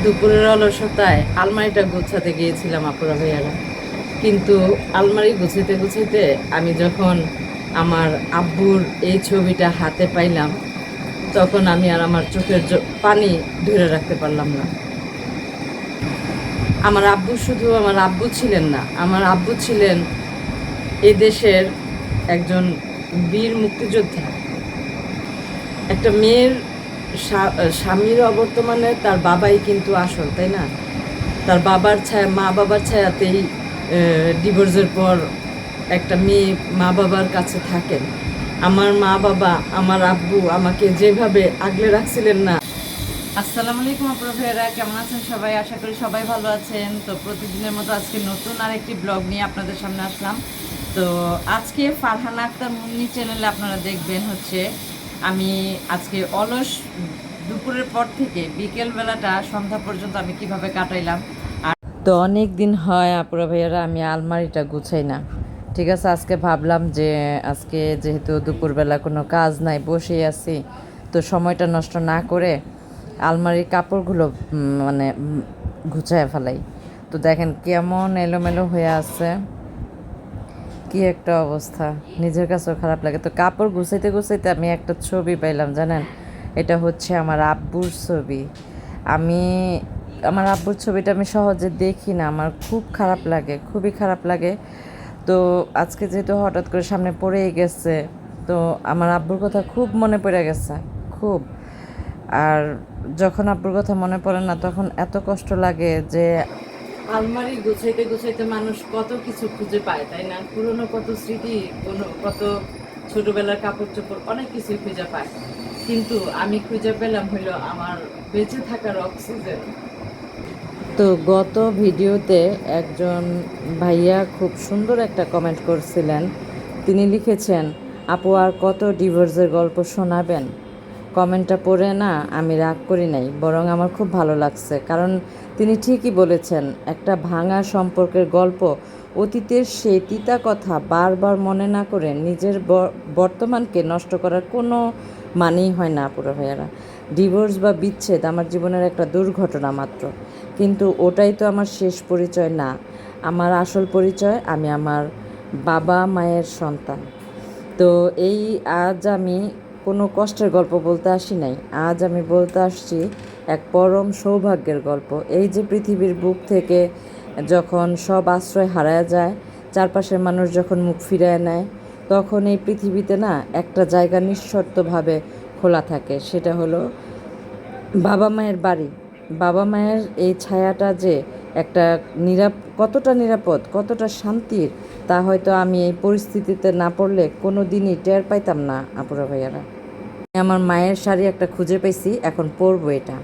দুপুরের অলসতায় আলমারিটা গোছাতে গিয়েছিলাম আপুরা ভাইয়ারা, কিন্তু আলমারি গুছাইতে গুছাইতে আমি যখন আমার আব্বুর এই ছবিটা হাতে পাইলাম, তখন আমি আর আমার চোখের পানি ধরে রাখতে পারলাম না। আমার আব্বু শুধু আমার আব্বু ছিলেন না, আমার আব্বু ছিলেন এই দেশের একজন বীর মুক্তিযোদ্ধা। একটা মেয়ের স্বামীর অবর্তমানে তার বাবাই কিন্তু আসল, তাই না? তার বাবার ছায়া, মা বাবার ছায়াতেই ডিভোর্সের পর একটা মেয়ে মা বাবার কাছে থাকেন। আমার মা বাবা, আমার আব্বু আমাকে যেভাবে আগলে রাখছিলেন না। আসসালামু আলাইকুম আপুরা ভাইয়েরা, কেমন আছেন সবাই? আশা করি সবাই ভালো আছেন। তো প্রতিদিনের মতো আজকে নতুন আরেকটি ব্লগ নিয়ে আপনাদের সামনে আসলাম। তো আজকে ফারহানা আক্তার মুন্নি চ্যানেলে আপনারা দেখবেন হচ্ছে আমি আজকে অলস দুপুরের পর থেকে বিকেলবেলাটা সন্ধ্যা পর্যন্ত আমি কিভাবে কাটাইলাম। আর তো অনেক দিন হয় আপুরা ভাইয়েরা আমি আলমারিটা গুছাই না। ঠিক আছে, আজকে ভাবলাম যে আজকে যেহেতু দুপুরবেলা কোনো কাজ নাই, বসেই আছি, তো সময়টা নষ্ট না করে আলমারির কাপড়গুলো মানে গুছায় ফেলাই। তো দেখেন কেমন এলোমেলো হয়ে আছে, কি একটা অবস্থা, নিজের কাছেও খারাপ লাগে। তো কাপড় গুছাইতে গুছাইতে আমি একটা ছবি পাইলাম, জানেন? এটা হচ্ছে আমার আব্বুর ছবি। আমি আমার আব্বুর ছবিটা আমি সহজে দেখি না, আমার খুব খারাপ লাগে, খুবই খারাপ লাগে। তো আজকে যেহেতু হঠাৎ করে সামনে পড়েই গেছে, তো আমার আব্বুর কথা খুব মনে পড়ে গেছে, খুব। আর যখন আব্বুর কথা মনে পড়ে না, তখন এত কষ্ট লাগে যে আলমারি গুছাইতে গুছাইতে মানুষ কত কিছু খুঁজে পায়, তাই না? পুরনো কত স্মৃতি, কত ছোটবেলার কাপড় চোপড়, অনেক কিছুই খুঁজে পায়। কিন্তু আমি খুঁজে পেলাম হলো আমার বেঁচে থাকার অক্সিজেন। তো গত ভিডিওতে একজন ভাইয়া খুব সুন্দর একটা কমেন্ট করছিলেন। তিনি লিখেছেন, আপু আর কত ডিভোর্সের গল্প শোনাবেন? কমেন্টটা পড়ে না আমি রাগ করি নাই, বরং আমার খুব ভালো লাগছে। কারণ তিনি ঠিকই বলেছেন, একটা ভাঙা সম্পর্কের গল্প, অতীতের সেই তিতা কথা বারবার মনে না করে নিজের বর্তমানকে নষ্ট করার কোনো মানেই হয় না আপুরা ভাইয়ারা। ডিভোর্স বা বিচ্ছেদ আমার জীবনের একটা দুর্ঘটনা মাত্র, কিন্তু ওটাই তো আমার শেষ পরিচয় না। আমার আসল পরিচয় আমি আমার বাবা মায়ের সন্তান। তো এই আজ আমি কোনো কষ্টের গল্প বলতে আসি নাই, আজ আমি বলতে আসছি এক পরম সৌভাগ্যের গল্প। এই যে পৃথিবীর বুক থেকে যখন সব আশ্রয় হারায় যায়, চারপাশের মানুষ যখন মুখ ফিরায় নেয়, তখন এই পৃথিবীতে না একটা জায়গা নিঃশর্তভাবে খোলা থাকে, সেটা হলো বাবা মায়ের বাড়ি। বাবা মায়ের এই ছায়াটা যে একটা কতটা নিরাপদ, কতটা শান্তির, তা হয়তো আমি এই পরিস্থিতিতে না পড়লে কোনো দিনই টের পাইতাম না আপুরা ভাইয়ারা। আমার মায়ের শাড়ি একটা খুঁজে পেয়েছি, এখন পরবো এটা।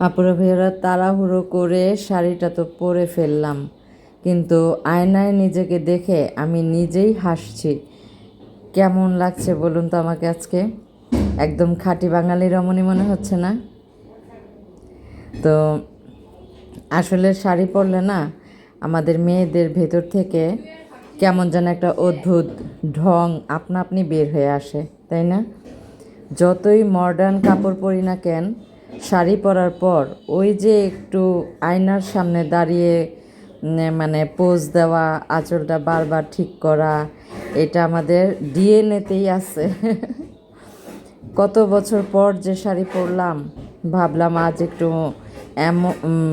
আপুরা ভাইয়ারা, তাড়াহুড়ো করে শাড়িটা তো পরে ফেললাম, কিন্তু আয়নায় নিজেকে দেখে আমি নিজেই হাসছি। কেমন লাগছে বলুন তো আমাকে আজকে? একদম খাঁটি বাঙালি রমণী মনে হচ্ছে না? তো আসলে শাড়ি পরলে না আমাদের মেয়েদের ভেতর থেকে কেমন যেন একটা অদ্ভুত ঢং আপনা আপনি বের হয়ে আসে, তাই না? যতই মডার্ন কাপড় পরি না কেন, শাড়ি পরার পর ওই যে একটু আয়নার সামনে দাঁড়িয়ে মানে পোজ দেওয়া, আঁচলটা বারবার ঠিক করা, এটা আমাদের ডিএনএতেই আছে। কত বছর পর যে শাড়ি পরলাম, ভাবলাম আজ একটু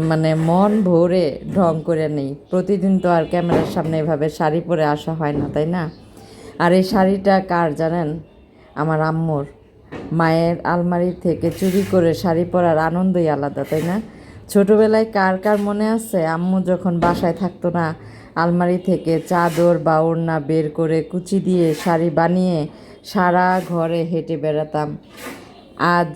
মানে মন ভরে ঢং করে নেই। প্রতিদিন তো আর ক্যামেরার সামনে এভাবে শাড়ি পরে আসা হয় না, তাই না? আর এই শাড়িটা কার জানেন? আমার আম্মুর। মায়ের আলমারি থেকে চুরি করে শাড়ি পরার আনন্দই আলাদা, তাই না? ছোটোবেলায় কার কার মনে আছে আম্মু যখন বাসায় থাকতো না, আলমারি থেকে চাদর বা ওড়না বের করে কুচি দিয়ে শাড়ি বানিয়ে সারা ঘরে হেঁটে বেড়াতাম। আজ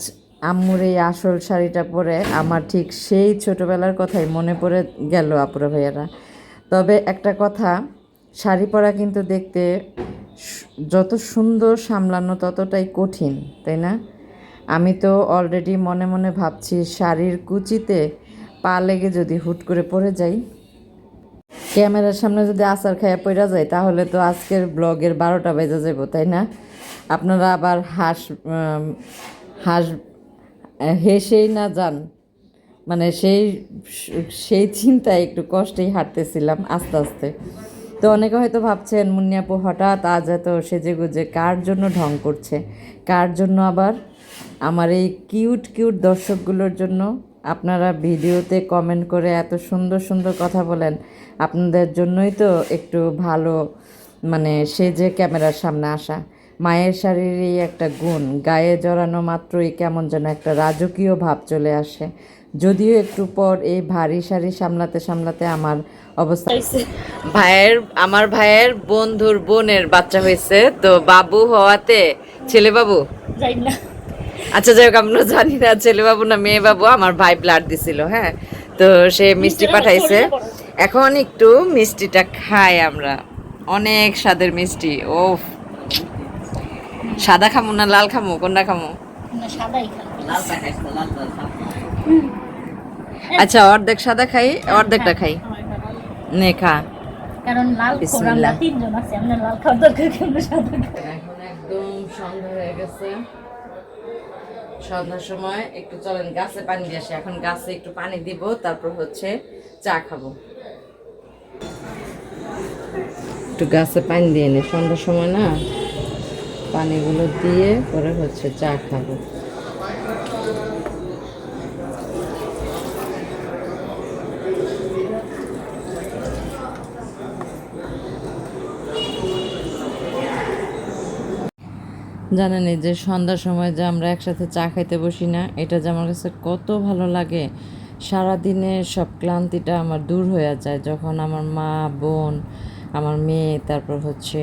আম্মুর এই আসল শাড়িটা পরে আমার ঠিক সেই ছোটোবেলার কথাই মনে পড়ে গেল আপুরা ভাইয়ারা। তবে একটা কথা, শাড়ি পরা কিন্তু দেখতে যত সুন্দর, সামলানো ততটাই কঠিন, তাই না? আমি তো অলরেডি মনে মনে ভাবছি শাড়ির কুচিতে পা লেগে যদি হুট করে পড়ে যাই, ক্যামেরার সামনে যদি আচার খাইয়া পড়া যায়, তাহলে তো আজকের ব্লগের 12টা বেজে যাব, তাই না? আপনারা আবার হাস হেসেই না যান, মানে সেই চিন্তায় একটু কষ্টেই হাঁটতেছিলাম আস্তে আস্তে। তো অনেকে হয়তো ভাবছেন মুন্নি আপু হঠাৎ আজ এত সেজেগুজে কার জন্য ঢং করছে, কার জন্য আবার? আমার এই কিউট কিউট দর্শকগুলোর জন্য। আপনারা ভিডিওতে কমেন্ট করে এত সুন্দর সুন্দর কথা বলেন, আপনাদের জন্যই তো একটু ভালো মানে সেজে ক্যামেরার সামনে আসা। মায়ের শাড়িরই একটা গুণ, গায়ে জড়ানো মাত্রই কেমন যেন একটা রাজকীয় ভাব চলে আসে। যদিও একটু পর এই ভারী শাড়ি সামলাতে সামলাতে আমার অবস্থা হয়েছে। আমার ভাইয়ের বন্ধুর বোনের বাচ্চা হয়েছে, তো বাবু হওয়াতে ছেলে বাবু যাই না। আচ্ছা যাই হোক, আমরা জানি না ছেলে বাবু না মেয়ে বাবু। আমার ভাই ব্লাড দিছিল, হ্যাঁ, তো সে মিষ্টি পাঠাইছে। এখন একটু মিষ্টিটা খাই আমরা, অনেক স্বাদের মিষ্টি। ও সাদা খামু না লাল খামু, কোনটা খামু? না, সাদাই আচ্ছা অর্ধেক সাদা খাই, অর্ধেকটা খাই। নে খা। কারণ লাল বিসমিল্লাহ। আমরা তিনজন আছি, আমরা লাল খাওয়ার দরকার কিন্তু সাদা এখন একদম সন্ধ্যা হয়ে গেছে। সন্ধ্যার সময় একটু চলেন গাছে পানি দিয়ে আসি। এখন গাছে একটু পানি দিব, তারপর হচ্ছে চা খাবো। একটু গাছে পানি দিয়ে নি, সন্ধ্যার সময় না, পানিগুলো দিয়ে পরে হচ্ছে চা খাবো। জানেন এই যে সন্ধ্যার সময় যে আমরা একসাথে চা খাইতে বসি না, এটা যে আমার কাছে কত ভালো লাগে। সারাদিনের সব ক্লান্তিটা আমার দূর হয়ে যায় যখন আমার মা, বোন, আমার মেয়ে, তারপর হচ্ছে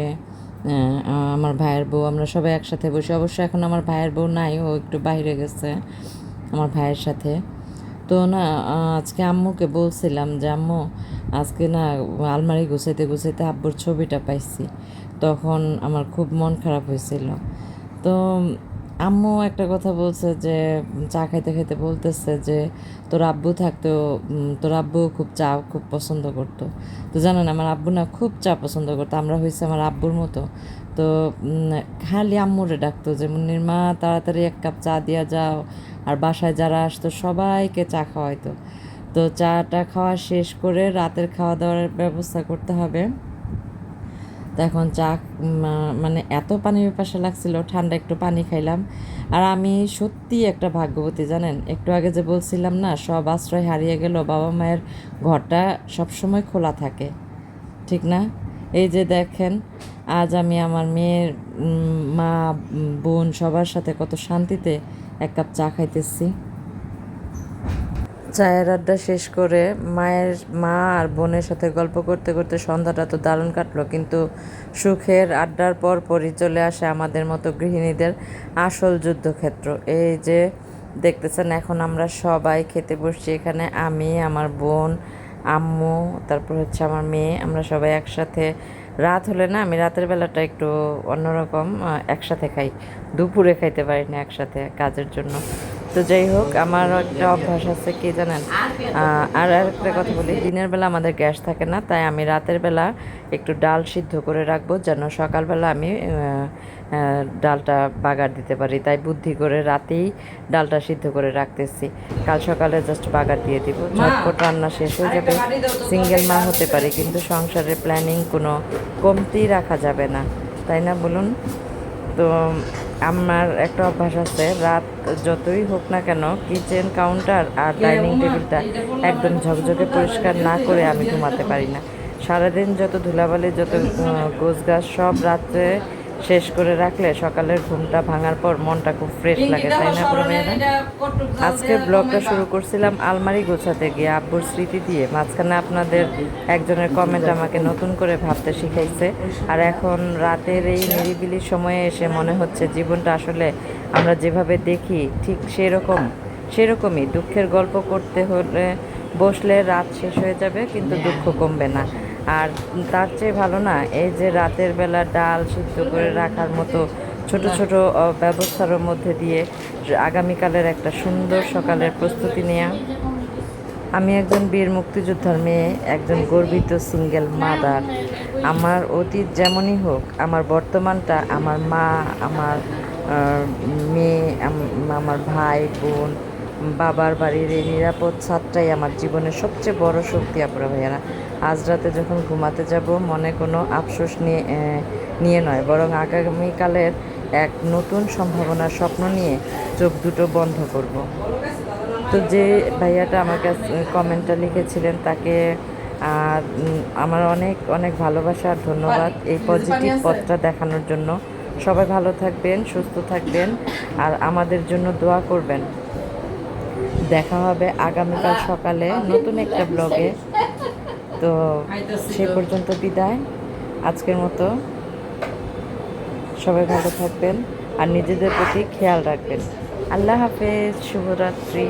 আমার ভাইয়ের বউ, আমরা সবাই একসাথে বসি। অবশ্য এখন আমার ভাইয়ের বউ নাই, ও একটু বাইরে গেছে আমার ভাইয়ের সাথে। তো না আজকে আম্মুকে বলছিলাম যে আম্মু আজকে না আলমারি গুছাইতে গুছাইতে আব্বুর ছবিটা পাইছি, তখন আমার খুব মন খারাপ হয়েছিল। তো আম্মু একটা কথা বলছে যে চা খাইতে খাইতে বলতেছে যে তোর আব্বু থাকতো, তোর আব্বু খুব চা খুব পছন্দ করতো। তো জানেন আমার আব্বু না খুব চা পছন্দ করতো, আমরা হয়েছে আমার আব্বুর মতো। তো খালি আম্মুরে ডাকতো যে মুন্নির মা তাড়াতাড়ি এক কাপ চা দিয়া যাও, আর বাসায় যারা আসতো সবাইকে চা খাওয়াইতো। তো চাটা খাওয়া শেষ করে রাতের খাওয়া দাওয়ার ব্যবস্থা করতে হবে। তো এখন চা মানে এত পানি পিপাসা লাগছিল, ঠান্ডা একটু পানি খাইলাম। আর আমি সত্যি একটা ভাগ্যবতী জানেন, একটু আগে যে বলছিলাম না সব আশ্রয় হারিয়ে গেল, বাবা মায়ের ঘরটা সবসময় খোলা থাকে, ঠিক না? এই যে দেখেন আজ আমি আমার মেয়ের মা, বোন সবার সাথে কত শান্তিতে এক কাপ চা খাইতেছি। চায়ের আড্ডা শেষ করে মা আর বোনের সাথে গল্প করতে করতে সন্ধ্যাটা তো দারুণ কাটলো, কিন্তু সুখের আড্ডার পর পরই চলে আসে আমাদের মতো গৃহিণীদের আসল যুদ্ধক্ষেত্র। এই যে দেখতেছেন এখন আমরা সবাই খেতে বসছি এখানে, আমি, আমার বোন, আম্মু, তারপর হচ্ছে আমার মেয়ে, আমরা সবাই একসাথে। রাত হলে না আমি রাতের বেলাটা একটু অন্যরকম একসাথে খাই, দুপুরে খাইতে পারি না একসাথে কাজের জন্য। তো যাই হোক, আমার একটা অভ্যাস আছে কি জানেন, আর একটা কথা বলি, দিনের বেলা আমাদের গ্যাস থাকে না, তাই আমি রাতের বেলা একটু ডাল সিদ্ধ করে রাখবো যেন সকালবেলা আমি ডালটা বাগার দিতে পারি। তাই বুদ্ধি করে রাতেই ডালটা সিদ্ধ করে রাখতেছি, কাল সকালে জাস্ট বাগার দিয়ে দিব, ঝটপট রান্না শেষ হয়ে যাবে। সিঙ্গেল মা হতে পারে কিন্তু সংসারের প্ল্যানিং কোনো কমতি রাখা যাবে না, তাই না বলুন? তো আমার একটা অভ্যাস আছে, রাত যতই হোক না কেন কিচেন কাউন্টার আর ডাইনিং টেবিলটা একদম ঝকঝকে পরিষ্কার না করে আমি ঘুমাতে পারি না। সারাদিন যত ধুলাবালি, যত গোছগাছ সব রাত্রে শেষ করে রাখলে সকালের ঘুমটা ভাঙার পর মনটা খুব ফ্রেশ লাগে, তাই না পুরো মেয়েরা? আজকের ব্লগটা শুরু করছিলাম আলমারি গোছাতে গিয়ে আব্বুর স্মৃতি দিয়ে, মাঝখানে আপনাদের একজনের কমেন্ট আমাকে নতুন করে ভাবতে শিখাইছে। আর এখন রাতের এই নিরিবিলি সময়ে এসে মনে হচ্ছে জীবনটা আসলে আমরা যেভাবে দেখি ঠিক সেরকমই দুঃখের গল্প করতে হলে বসলে রাত শেষ হয়ে যাবে কিন্তু দুঃখ কমবে না। আর তার চেয়ে ভালো না এই যে রাতের বেলা ডাল সিদ্ধ করে রাখার মতো ছোট ছোট ব্যবস্থার মধ্যে দিয়ে আগামীকালের একটা সুন্দর সকালের প্রস্তুতি নেওয়া। আমি একজন বীর মুক্তিযোদ্ধার মেয়ে, একজন গর্বিত সিঙ্গেল মাদার। আমার অতীত যেমনই হোক, আমার বর্তমানটা আমার মা, আমার মেয়ে, আমার ভাই বোন, বাবার বাড়ির এই নিরাপদ ছাদটাই আমার জীবনের সবচেয়ে বড় শক্তি আপুরা ভাইয়ারা। আজ রাতে যখন ঘুমাতে যাব মনে কোনো আফসোস নিয়ে নয়, বরং আগামীকালের এক নতুন সম্ভাবনার স্বপ্ন নিয়ে চোখ দুটো বন্ধ করব। তো যে ভাইয়াটা আমার কাছে কমেন্টটা লিখেছিলেন তাকে আমার অনেক অনেক ভালোবাসা আর ধন্যবাদ এই পজিটিভ পথটা দেখানোর জন্য। সবাই ভালো থাকবেন, সুস্থ থাকবেন আর আমাদের জন্য দোয়া করবেন। দেখা হবে আগামীকাল সকালে নতুন একটা ব্লগে। তো সে পর্যন্ত বিদায়। আজকের মতো সবাই ভালো থাকবেন আর নিজেদের প্রতি খেয়াল রাখবেন। আল্লাহ হাফেজ, শুভরাত্রি।